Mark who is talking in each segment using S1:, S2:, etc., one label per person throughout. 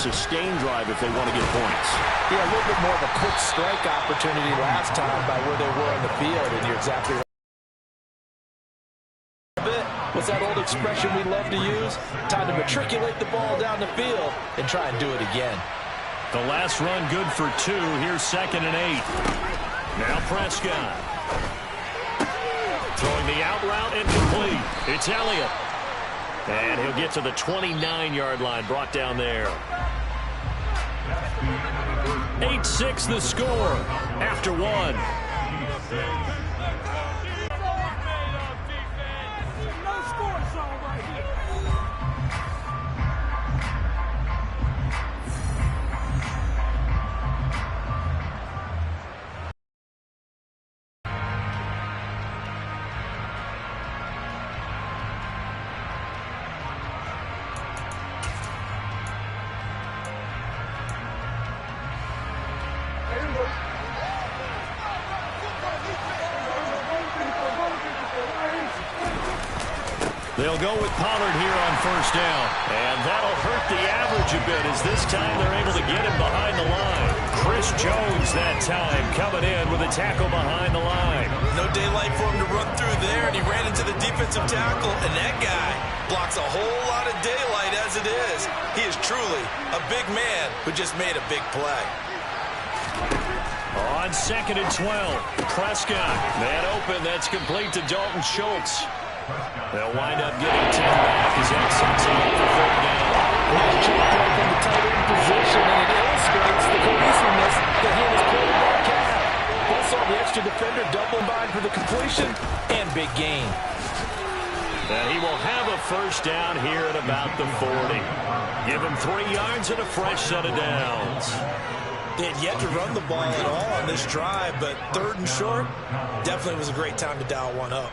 S1: sustained drive if they want to get points.
S2: Yeah, a little bit more of a quick strike opportunity last time by where they were on the field, and you're exactly right. What's that old expression we love to use? Time to matriculate the ball down the field and try and do it again.
S1: The last run good for 2. Here's 2nd and 8. Now Prescott. Throwing the out route incomplete. It's Elliott. And he'll get to the 29-yard line, brought down there. 8-6 the score after 1. They'll go with Pollard here on 1st down. And that'll hurt the average a bit as this time they're able to get him behind the line. Chris Jones that time coming in with a tackle behind the line.
S3: No daylight for him to run through there, and he ran into the defensive tackle, and that guy blocks a whole lot of daylight as it is. He is truly a big man who just made a big play.
S1: On 2nd and 12, Prescott. Man open, that's complete to Dalton Schultz. They'll wind up getting 10 back as that sets him up for 3rd down.
S2: Nice check there from the tight end position, and it illustrates the cohesiveness that he and his quarterback have. Both saw the extra defender double bind for the completion and big gain.
S1: And he will have a 1st down here at about the 40. Give him 3 yards and a fresh set of downs.
S3: They had yet to run the ball at all on this drive, but 3rd and short definitely was a great time to dial one up.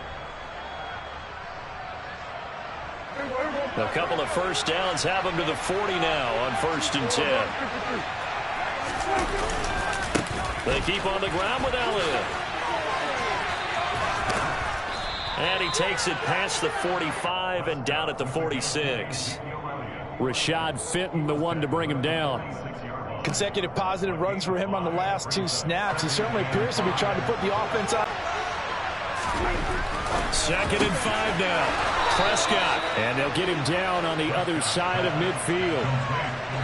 S1: A couple of 1st downs have him to the 40 now on 1st and 10. They keep on the ground with Elliott. And he takes it past the 45 and down at the 46. Rashad Fenton, the one to bring him down.
S2: Consecutive positive runs for him on the last 2 snaps. He certainly appears to be trying to put the offense on.
S1: 2nd and 5 now. Prescott. And they'll get him down on the other side of midfield.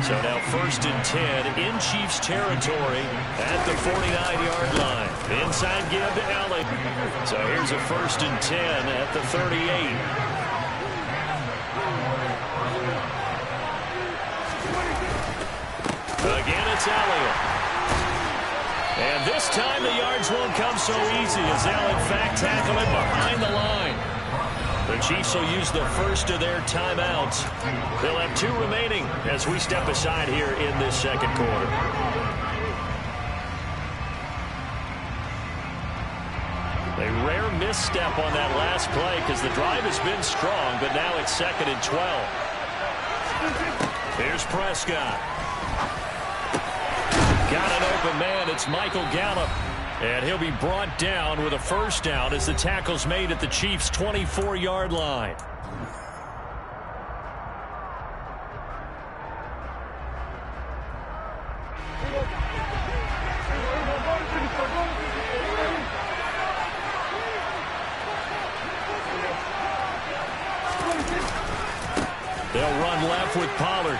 S1: So now 1st and 10 in Chiefs territory at the 49-yard line. Inside give to Elliott. So here's a 1st and 10 at the 38. Again, it's Elliott. And this time the yards won't come so easy as they'll in fact tackle him behind the line. The Chiefs will use the 1st of their timeouts. They'll have 2 remaining as we step aside here in this 2nd quarter. A rare misstep on that last play because the drive has been strong, but now it's 2nd and 12. Here's Prescott. Got an open man. It's Michael Gallup. And he'll be brought down with a 1st down as the tackle's made at the Chiefs' 24-yard line. They'll run left with Pollard.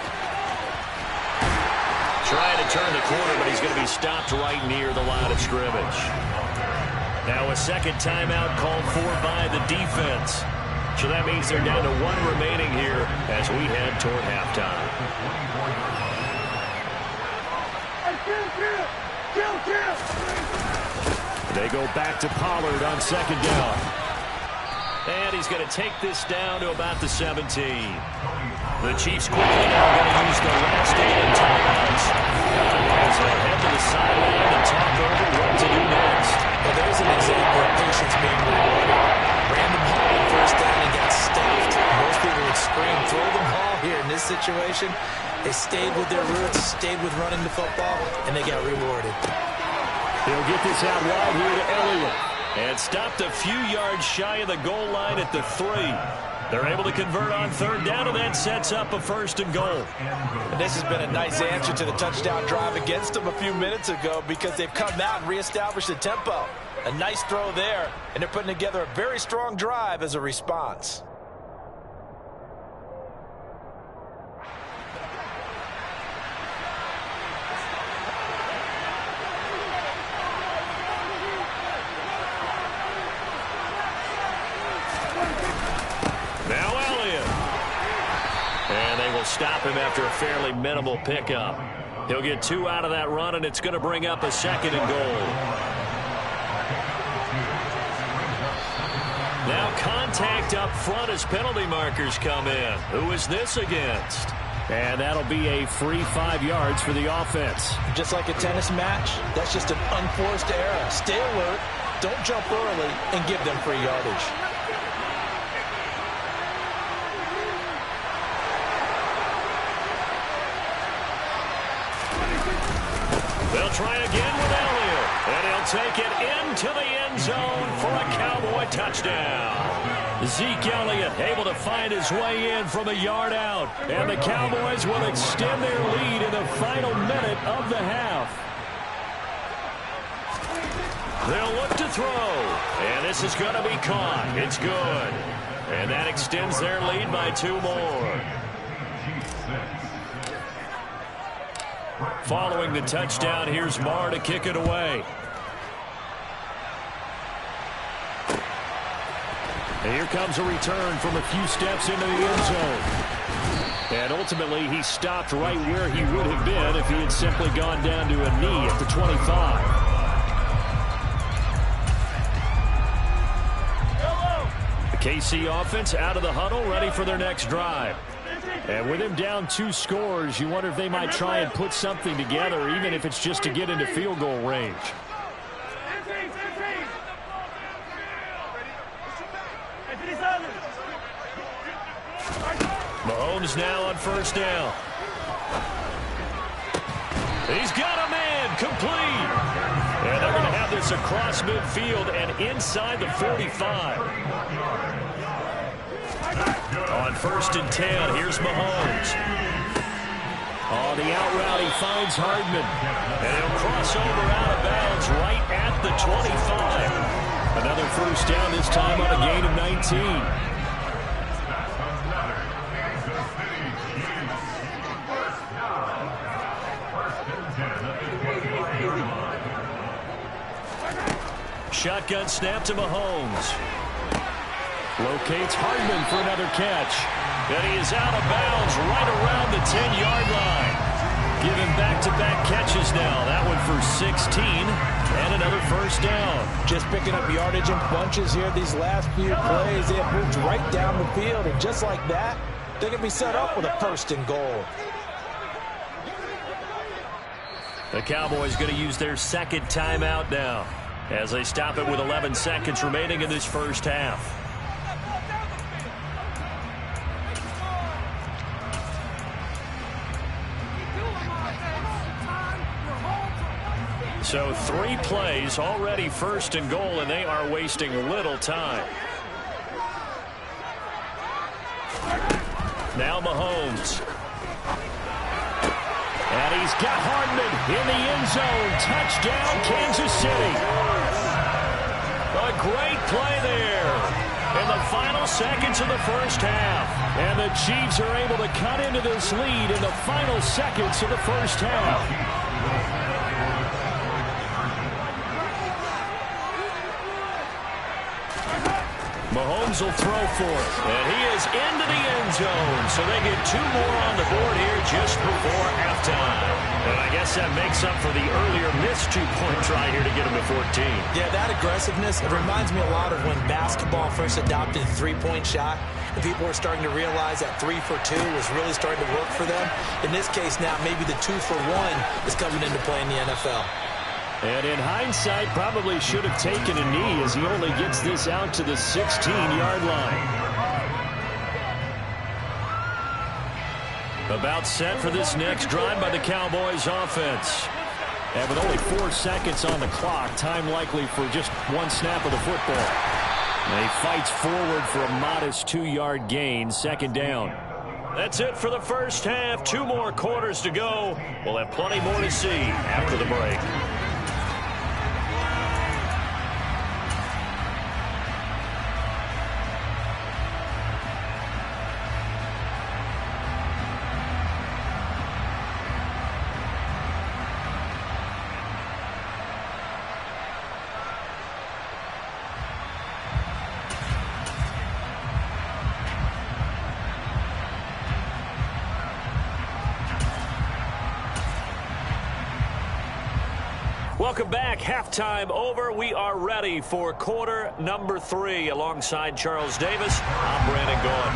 S1: Trying to turn the corner, but he's going to be stopped right near the line of scrimmage. Now a 2nd timeout called for by the defense. So that means they're down to 1 remaining here as we head toward halftime. They go back to Pollard on 2nd down. And he's going to take this down to about the 17. The Chiefs quickly now going to use the last 8 timeouts as they head to the sideline and talk over what to do next.
S3: Well, there's an example of patience being rewarded. Random ball on 1st down and got stuffed. Most people would scream, throw the ball here in this situation. They stayed with their roots, stayed with running the football, and they got rewarded.
S1: They'll get this out wide here to Elliott. And stopped a few yards shy of the goal line at the 3. They're able to convert on third down, and that sets up a 1st and goal.
S2: And this has been a nice answer to the touchdown drive against them a few minutes ago because they've come out and reestablished the tempo. A nice throw there, and they're putting together a very strong drive as a response.
S1: Stop him after a fairly minimal pickup. He'll get 2 out of that run, and it's going to bring up a 2nd and goal. Now contact up front as penalty markers come in. Who is this against? And that'll be a free 5 yards for the offense.
S2: Just like a tennis match, that's just an unforced error. Stay alert, don't jump early, and give them free yardage.
S1: They'll try again with Elliott, and he'll take it into the end zone for a Cowboy touchdown. Zeke Elliott able to find his way in from a yard out, and the Cowboys will extend their lead in the final minute of the half. They'll look to throw, and this is going to be caught. It's good, and that extends their lead by 2 more. Following the touchdown, here's Marr to kick it away. And here comes a return from a few steps into the end zone. And ultimately, he stopped right where he would have been if he had simply gone down to a knee at the 25. The KC offense out of the huddle, ready for their next drive. And with him down 2 scores, you wonder if they might try and put something together, even if it's just to get into field goal range. Mahomes now on 1st down. He's got a man, complete. And they're going to have this across midfield and inside the 45. On 1st and 10, here's Mahomes. Oh, the out route, he finds Hardman. And he'll cross over out of bounds right at the 25. Another 1st down, this time on a gain of 19. Shotgun snap to Mahomes. Locates Hardman for another catch. And he is out of bounds right around the 10-yard line. Giving back-to-back catches now. That one for 16 and another 1st down.
S2: Just picking up yardage in bunches here these last few plays. They have moved right down the field, and just like that, they can be set up with a 1st and goal.
S1: The Cowboys going to use their 2nd timeout now as they stop it with 11 seconds remaining in this 1st half. So 3 plays, already 1st and goal, and they are wasting little time. Now Mahomes. And he's got Hardman in the end zone. Touchdown, Kansas City. A great play there in the final seconds of the 1st half. And the Chiefs are able to cut into this lead in the final seconds of the 1st half. Mahomes will throw for it, and he is into the end zone, so they get 2 more on the board here just before halftime. And I guess that makes up for the earlier missed 2-point try here to get him to 14.
S2: Yeah, that aggressiveness, it reminds me a lot of when basketball first adopted the 3-point shot, and people were starting to realize that 3 for 2 was really starting to work for them. In this case now, maybe the 2 for 1 is coming into play in the NFL.
S1: And in hindsight, probably should have taken a knee as he only gets this out to the 16-yard line. About set for this next drive by the Cowboys offense. And with only 4 seconds on the clock, time likely for just 1 snap of the football. And he fights forward for a modest 2-yard gain, second down. That's it for the first half. 2 more quarters to go. We'll have plenty more to see after the break. Welcome back. Halftime over. We are ready for quarter number 3. Alongside Charles Davis, I'm Brandon Gaudin.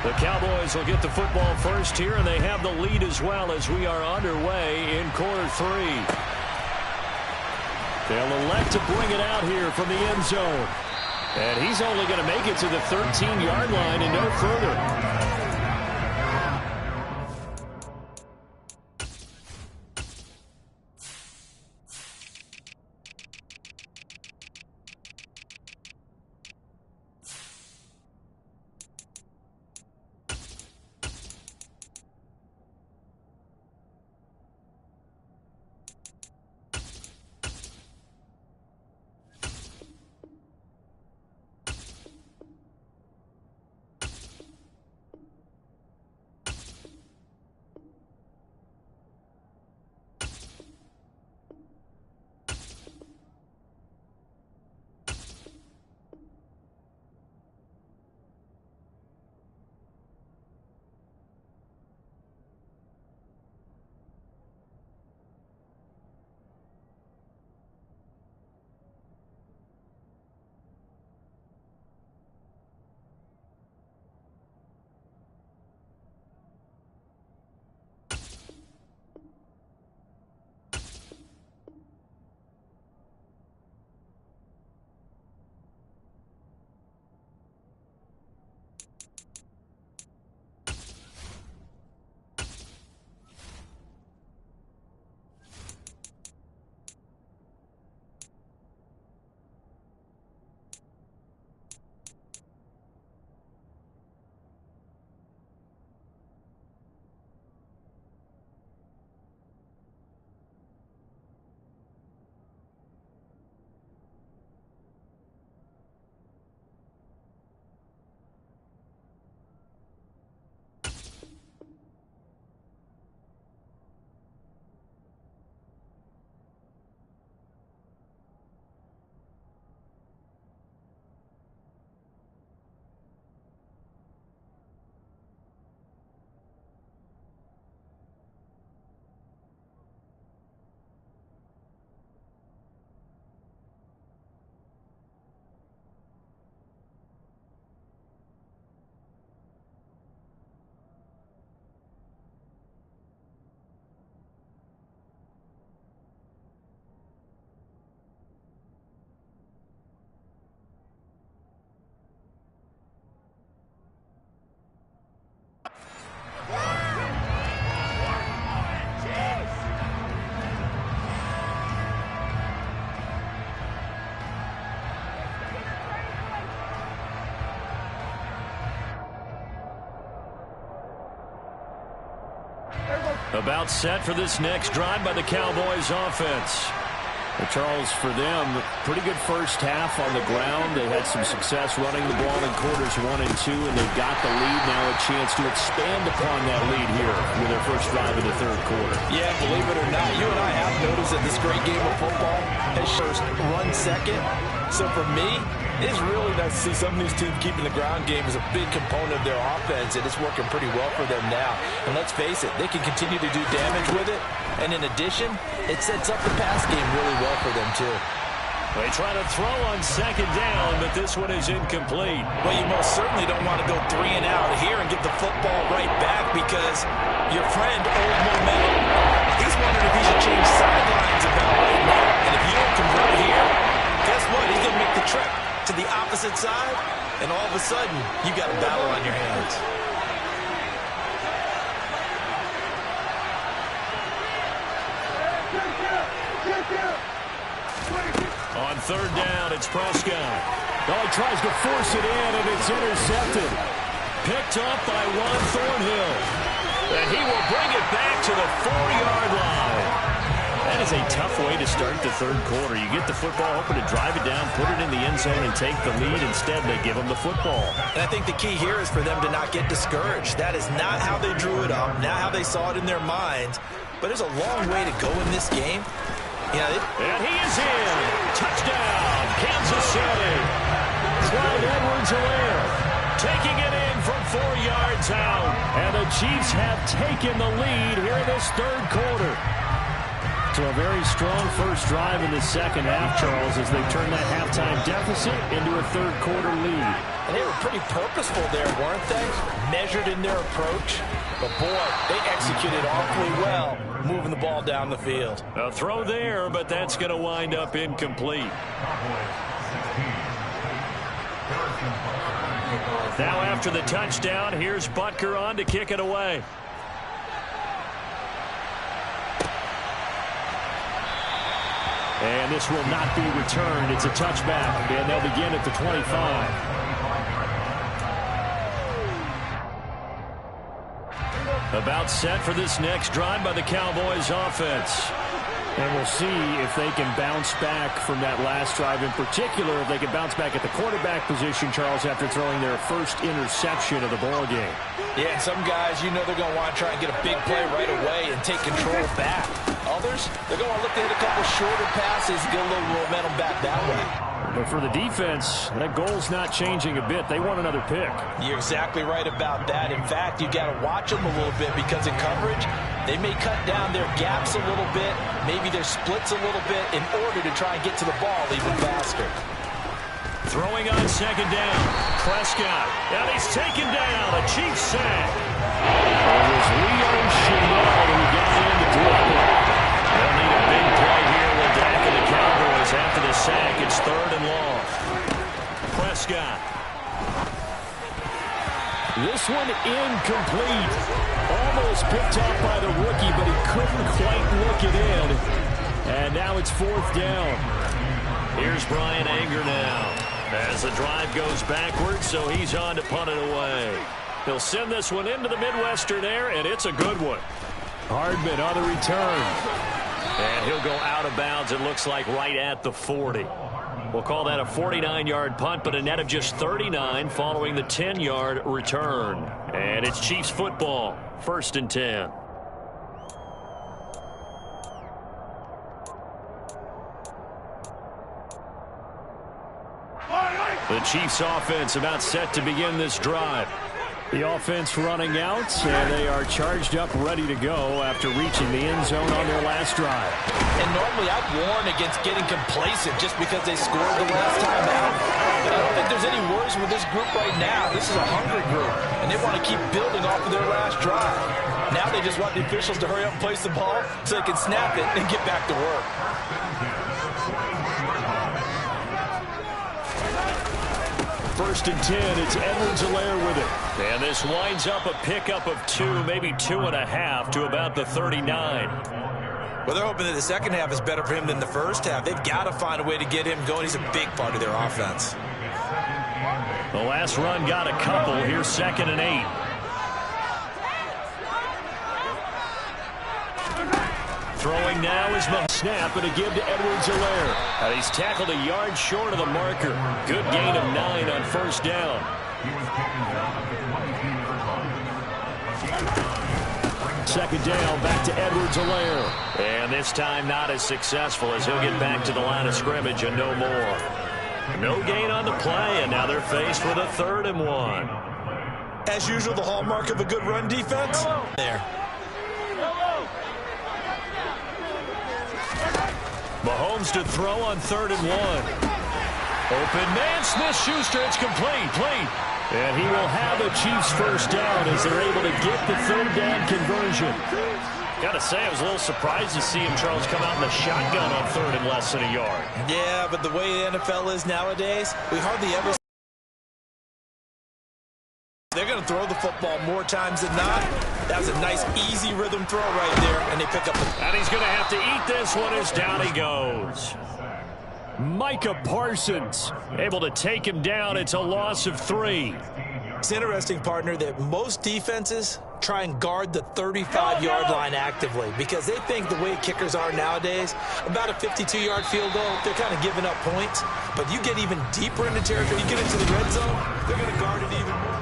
S1: The Cowboys will get the football first here, and they have the lead as well as we are underway in quarter 3. They'll elect to bring it out here from the end zone. And he's only going to make it to the 13-yard line and no further. About set for this next drive by the Cowboys offense. Charles, for them, pretty good first half on the ground. They had some success running the ball in quarters 1 and 2, and they've got the lead. Now a chance to expand upon that lead here with their first drive in the third quarter.
S2: Yeah, believe it or not, you and I have noticed that this great game of football has first run second. So for me, it's really nice to see some of these teams keeping the ground game as a big component of their offense, and it's working pretty well for them now. And let's face it, they can continue to do damage with it. And in addition, it sets up the pass game really well for them, too.
S1: They try to throw on second down, but this one is incomplete.
S2: Well, you most certainly don't want to go 3 and out here and get the football right back because your friend, Old Momentum, he's wondering if he should change sidelines about right now. And if you don't convert here, guess what? He's going to make the trip to the opposite side, and all of a sudden, you got a battle on your hands.
S1: On third down. It's Prescott.
S4: Oh, he tries to force it in, and it's intercepted.
S1: Picked up by Ron Thornhill. And he will bring it back to the 4-yard line. That is a tough way to start the third quarter. You get the football, hoping to drive it down, put it in the end zone, and take the lead. Instead, they give them the football.
S2: And I think the key here is for them to not get discouraged. That is not how they drew it up, not how they saw it in their minds. But there's a long way to go in this game.
S1: And he is in. Touchdown, Kansas City. Clyde Edwards-Helaire taking it in from 4 yards out. And the Chiefs have taken the lead here in this third quarter.
S4: So a very strong first drive in the second half, Charles, as they turn that halftime deficit into a third quarter lead.
S2: And they were pretty purposeful there, weren't they? Measured in their approach. But, boy, they executed awfully well, moving the ball down the field.
S1: A throw there, but that's going to wind up incomplete. Now after the touchdown, here's Butker on to kick it away.
S4: And this will not be returned. It's a touchback, and they'll begin at the 25.
S1: About set for this next drive by the Cowboys offense.
S4: And we'll see if they can bounce back from that last drive. In particular, if they can bounce back at the quarterback position, Charles, after throwing their first interception of the ball game.
S2: Yeah, and some guys, they're going to want to try and get a big play right away and take control back. Others, they're going to look to hit a couple shorter passes, get a little momentum back that way.
S4: But for the defense, that goal's not changing a bit. They want another pick.
S2: You're exactly right about that. In fact, you got to watch them a little bit because in coverage, they may cut down their gaps a little bit, maybe their splits a little bit in order to try and get to the ball even faster.
S1: Throwing on second down, Prescott. And he's taken down. A Chiefs sack.
S4: It was Leo Chenal who got in to drop it.
S1: They'll need a big play here with Dak and the Cowboys. After the sack, it's third and long. Prescott.
S4: This one incomplete. Almost picked up by the rookie, but he couldn't quite look it in. And now it's fourth down.
S1: Here's Brian Anger now. As the drive goes backwards, so he's on to punt it away. He'll send this one into the Midwestern air, and it's a good one.
S4: Hardman on the return.
S1: And he'll go out of bounds, it looks like, right at the 40. We'll call that a 49-yard punt, but a net of just 39 following the 10-yard return. And it's Chiefs football, 1st and 10. The Chiefs offense about set to begin this drive.
S4: The offense running out, and they are charged up, ready to go after reaching the end zone on their last drive.
S2: And normally I'd warn against getting complacent just because they scored the last time out. But I don't think there's any worries with this group right now. This is a hungry group, and they want to keep building off of their last drive. Now they just want the officials to hurry up and place the ball so they can snap it and get back to work.
S4: First and 10, it's Edwards-Helaire with it.
S1: And this winds up a pickup of 2, maybe 2.5 to about the 39.
S2: Well, they're hoping that the second half is better for him than the first half. They've got to find a way to get him going. He's a big part of their offense.
S1: The last run got a couple. Here's 2nd and 8. Throwing now is the snap, and a give to Edwards-Helaire. And he's tackled a yard short of the marker. Good gain of 9 on first down.
S4: Second down, back to Edwards-Helaire.
S1: And this time not as successful as he'll get back to the line of scrimmage and no more. No gain on the play, and now they're faced with a 3rd and 1.
S2: As usual, the hallmark of a good run defense. There.
S1: Mahomes to throw on 3rd and 1. Open man, Smith-Schuster, it's complete.
S4: And he will have a Chiefs first down as they're able to get the 3rd down conversion.
S1: Gotta say, I was a little surprised to see him, Charles, come out in the shotgun on 3rd and less than a yard.
S2: Yeah, but the way the NFL is nowadays, we hardly ever... They're going to throw the football more times than not. That was a nice, easy rhythm throw right there, and they pick up the...
S1: And he's going to have to eat this one as down he goes. Micah Parsons able to take him down. It's a loss of 3.
S2: It's interesting, partner, that most defenses try and guard the 35-yard line actively because they think the way kickers are nowadays, about a 52-yard field goal, they're kind of giving up points. But you get even deeper into territory, you get into the red zone, they're going to guard it even more.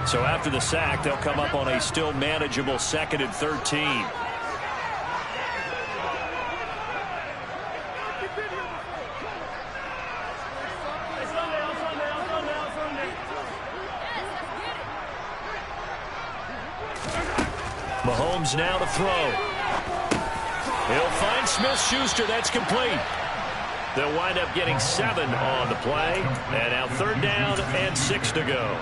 S1: So after the sack, they'll come up on a still manageable 2nd and 13. Mahomes now to throw. He'll find Smith-Schuster. That's complete. They'll wind up getting 7 on the play. And now 3rd down and 6 to go.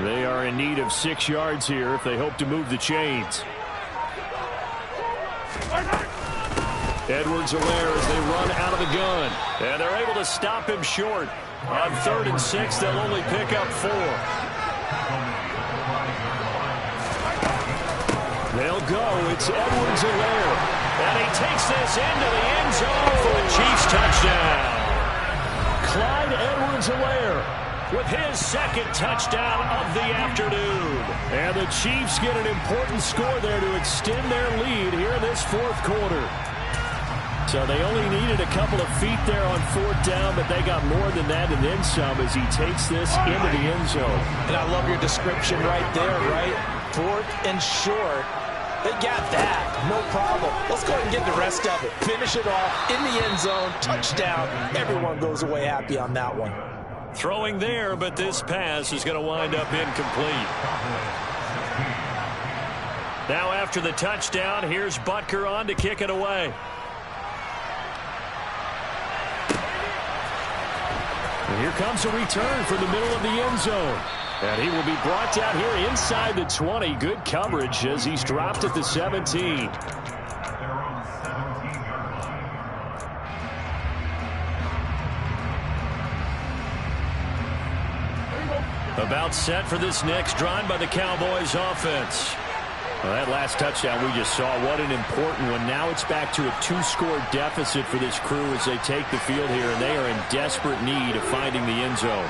S1: They are in need of 6 yards here if they hope to move the chains. Edwards-Helaire as they run out of the gun. And they're able to stop him short. On 3rd and 6, they'll only pick up 4. They'll go. It's Edwards-Helaire. And he takes this into the end zone for a Chiefs touchdown. Clyde Edwards-Helaire with his 2nd touchdown of the afternoon. And the Chiefs get an important score there to extend their lead here in this 4th quarter. So they only needed a couple of feet there on 4th down, but they got more than that and then some as he takes this into the end zone.
S2: And I love your description right there, right? 4th and short. They got that. No problem. Let's go ahead and get the rest of it. Finish it off in the end zone. Touchdown. Everyone goes away happy on that one.
S1: Throwing there, but this pass is going to wind up incomplete. Now after the touchdown, here's Butker on to kick it away. And here comes a return from the middle of the end zone. And he will be brought down here inside the 20. Good coverage as he's dropped at the 17. About set for this next drive by the Cowboys offense. Well, that last touchdown we just saw, what an important one. Now it's back to a 2-score deficit for this crew as they take the field here, and they are in desperate need of finding the end zone.